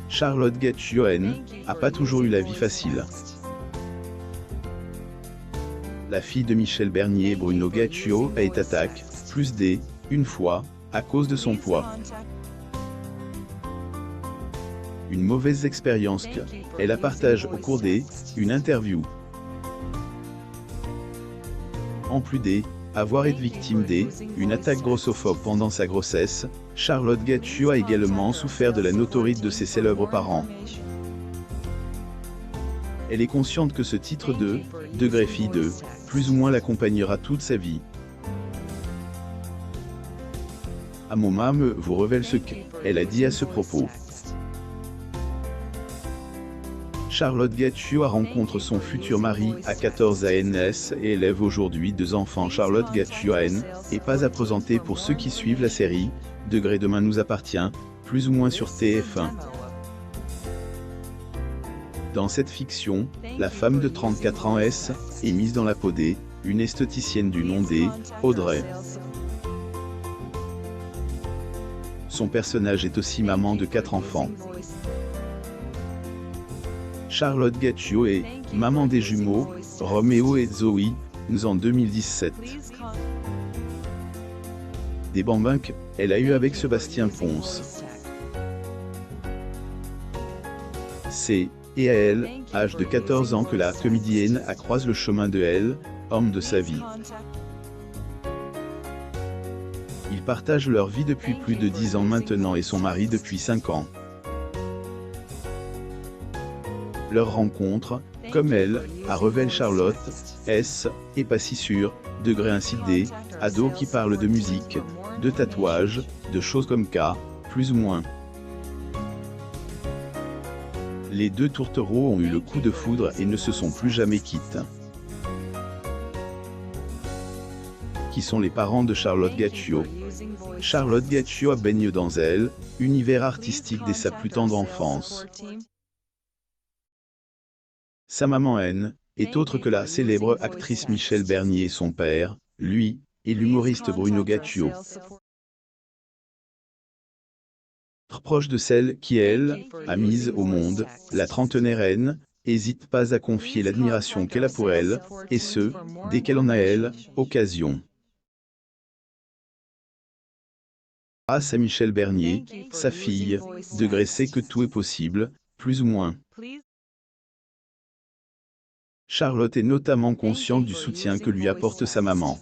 Charlotte Gacchioen a pas toujours eu la vie facile. La fille de Michel Bernier, Bruno Gaccio, a été attaquée, une fois, à cause de son poids. Une mauvaise expérience qu'elle a partagée au cours une interview. En plus avoir été victime une attaque grossophobe pendant sa grossesse, Charlotte Gaccio a également souffert de la notoriété de ses célèbres parents. Elle est consciente que ce titre de fille plus ou moins l'accompagnera toute sa vie. À mon âme vous révèle ce qu'elle a dit à ce propos. Charlotte Gaccio a rencontré son futur mari à 14 ans et élève aujourd'hui 2 enfants. Charlotte Gaccio est pas à présenter pour ceux qui suivent la série Demain nous appartient, plus ou moins sur TF1. Dans cette fiction, la femme de 34 ans est mise dans la peau une esthéticienne du nom Audrey. Son personnage est aussi maman de 4 enfants. Charlotte Gaccio est maman des jumeaux, Roméo et Zoé, nés en 2017. Des bambins qu'elle a eu avec Sébastien Ponce. C'est à elle, âge de 14 ans que la comédienne a croisé le chemin de elle, homme de sa vie. Ils partagent leur vie depuis plus de 10 ans maintenant et son mari depuis 5 ans. Leur rencontre, comme elle, a révélé Charlotte, est pas si sûre, ainsi ados qui parlent de musique, de tatouages, de choses comme plus ou moins. Les 2 tourtereaux ont eu le coup de foudre et ne se sont plus jamais quittés. Qui sont les parents de Charlotte Gaccio? Charlotte Gaccio a baigné dans univers artistique dès sa plus tendre enfance. Sa maman est autre que la célèbre actrice Michel Bernier et son père, lui, est l'humoriste Bruno Gaccio. Proche de celle qui, elle, a mise au monde, la trentenaire hésite pas à confier l'admiration qu'elle a pour elle, et ce, dès qu'elle en a occasion. Grâce à Michel Bernier, sa fille, sait que tout est possible, plus ou moins. Charlotte est notamment consciente du soutien que lui apporte sa maman.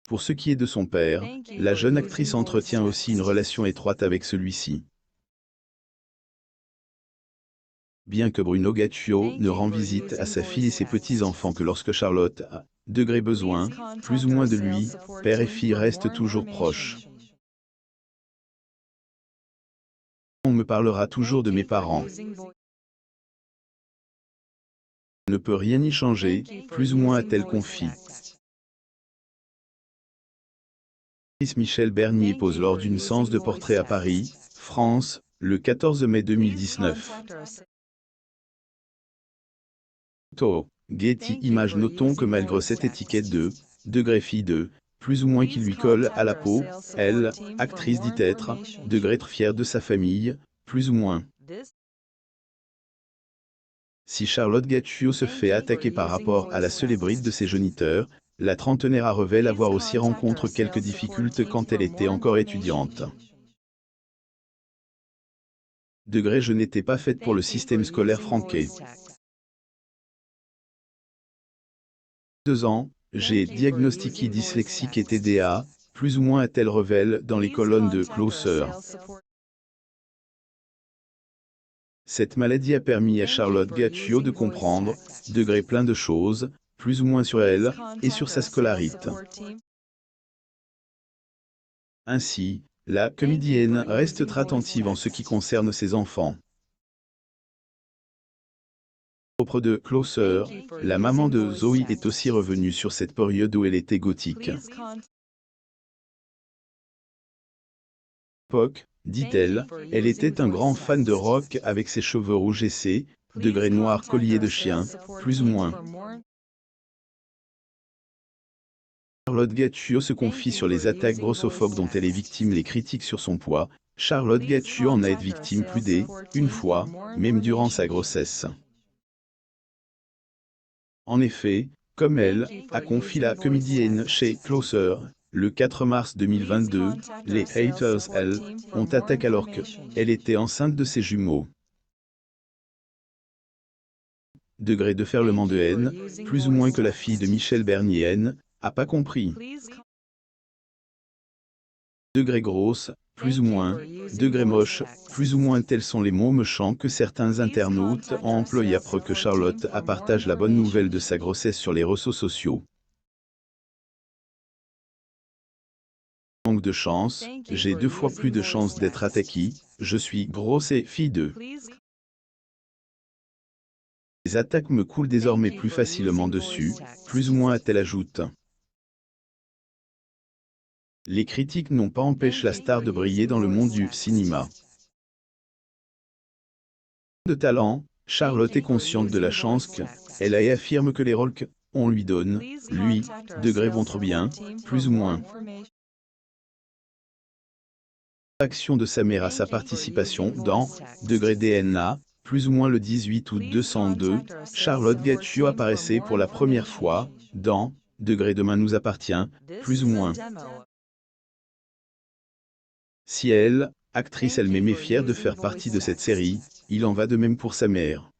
Pour ce qui est de son père, la jeune actrice entretient aussi une relation étroite avec celui-ci. Bien que Bruno Gaccio ne rend visite à sa fille et ses petits-enfants que lorsque Charlotte a besoin, plus ou moins de lui, père et fille restent toujours proches. On me parlera toujours de mes parents. Ne peut rien y changer, plus ou moins a-t-elle confié. Michel Bernier pose lors d'une séance de portrait à Paris, France, le 14 mai 2019. Getty Images. Notons que malgré cette étiquette de fille plus ou moins qui lui colle à la peau, elle, actrice dit être fière de sa famille, plus ou moins. Si Charlotte Gaccio se fait attaquer par rapport à la célébrité de ses géniteurs, la trentenaire a révélé avoir aussi rencontré quelques difficultés quand elle était encore étudiante. Je n'étais pas faite pour le système scolaire français. 2 ans, j'ai diagnostiqué dyslexique et TDA, plus ou moins a-t-elle révélé dans les colonnes de Closer. Cette maladie a permis à Charlotte Gaccio de comprendre, plein de choses, plus ou moins sur elle, et sur sa scolarité. Ainsi, la comédienne reste très attentive en ce qui concerne ses enfants. Propre de Closer, la maman de Zoé est aussi revenue sur cette période où elle était gothique. Époque, dit-elle, elle était un grand fan de rock avec ses cheveux rouges et ses noirs colliers de chien, plus ou moins. Charlotte Gaccio se confie sur les attaques grossophobes dont elle est victime, les critiques sur son poids, Charlotte Gatius en a été victime plus d'une fois, même durant sa grossesse. En effet, comme elle a confié la comédienne chez Closer, le 4 mars 2022, les haters, elles, ont attaqué alors qu'elle était enceinte de ses jumeaux. Degré de ferlement de haine, plus ou moins que la fille de Michel Bernier N, a pas compris. Degré grosse, plus ou moins, degré moche, plus ou moins tels sont les mots méchants que certains internautes ont employés après que Charlotte a partagé la bonne nouvelle de sa grossesse sur les réseaux sociaux. Manque de chance, j'ai 2 fois plus de chances d'être attaquée, je suis grosse et fille de. Les attaques me coulent désormais plus facilement dessus, plus ou moins a-t-elle ajoute. Les critiques n'ont pas empêché la star de briller dans le monde du cinéma. De talent, Charlotte est consciente de la chance qu'elle a et affirme que les rôles qu'on lui donne, lui, degré vont trop bien, plus ou moins. Action de sa mère à sa participation dans Degré DNA, plus ou moins le 18 août 202, Charlotte Gatius apparaissait pour la première fois dans Degré Demain nous appartient, plus ou moins. Si elle, actrice elle-même est fière de faire partie de cette série, il en va de même pour sa mère.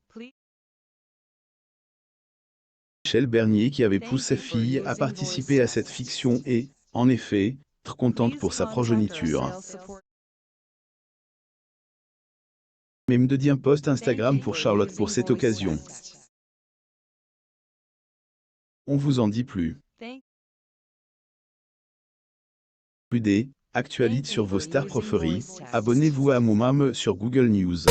Michel Bernier qui avait poussé sa fille à participer à cette fiction est, en effet, très contente pour sa progéniture. Même de un post Instagram pour Charlotte pour cette occasion. On vous en dit plus. Plus d'actualités sur vos stars préférées, abonnez-vous à mon mam sur Google News.